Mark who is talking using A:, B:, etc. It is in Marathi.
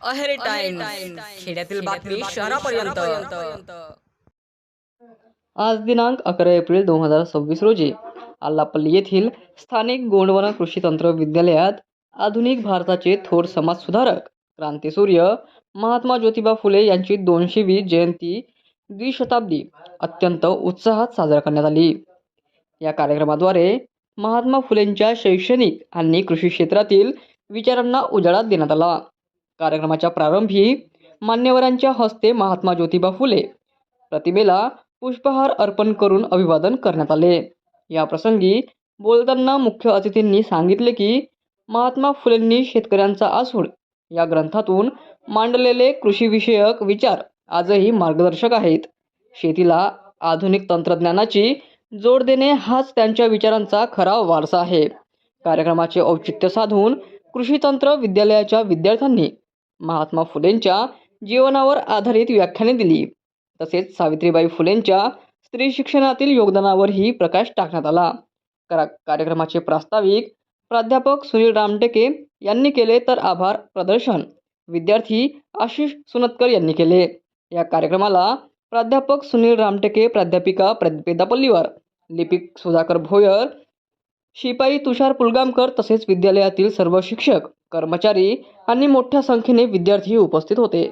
A: अहेरी टाइम्स खेड्यातील बातमी शहरापर्यंत।
B: आज दिनांक 11 एप्रिल 2026 रोजी आल्लापल्ली येथील स्थानिक गोंडवन कृषी तंत्र विद्यालयात आधुनिक भारताचे थोर समाजसुधारक क्रांतीसूर्य महात्मा ज्योतिबा फुले यांची 220वी जयंती द्विशताब्दी अत्यंत उत्साहात साजरा करण्यात आली। या कार्यक्रमाद्वारे महात्मा फुलेंच्या शैक्षणिक आणि कृषी क्षेत्रातील विचारांना उजाळा देण्यात आला। कार्यक्रमाच्या प्रारंभी मान्यवरांच्या हस्ते महात्मा ज्योतिबा फुले प्रतिमेला पुष्पहार अर्पण करून अभिवादन करण्यात आले। या प्रसंगी बोलताना मुख्य अतिथींनी सांगितले की महात्मा फुलेंनी शेतकऱ्यांचा आसूड या ग्रंथातून मांडलेले कृषीविषयक विचार आजही मार्गदर्शक आहेत। शेतीला आधुनिक तंत्रज्ञानाची जोड देणे हाच त्यांच्या विचारांचा खरा वारसा आहे। कार्यक्रमाचे औचित्य साधून कृषी तंत्र विद्यालयाच्या विद्यार्थ्यांनी महात्मा फुलेंच्या जीवनावर आधारित व्याख्याने दिली। तसेच सावित्रीबाई फुलेंच्या स्त्री शिक्षणातील योगदानावरही प्रकाश टाकण्यात आला। कार्यक्रमाचे प्रास्ताविक प्राध्यापक सुनील रामटेके यांनी केले, तर आभार प्रदर्शन विद्यार्थी आशिष सुनतकर यांनी केले। या कार्यक्रमाला प्राध्यापक सुनील रामटेके, प्राध्यापिका वेदा पल्लीवार, लिपिक सुधाकर भोयर, शिपाई तुषार पुलगामकर तसेच विद्यालयातील सर्व शिक्षक, कर्मचारी आणि मोठ्या संख्येने विद्यार्थी उपस्थित होते।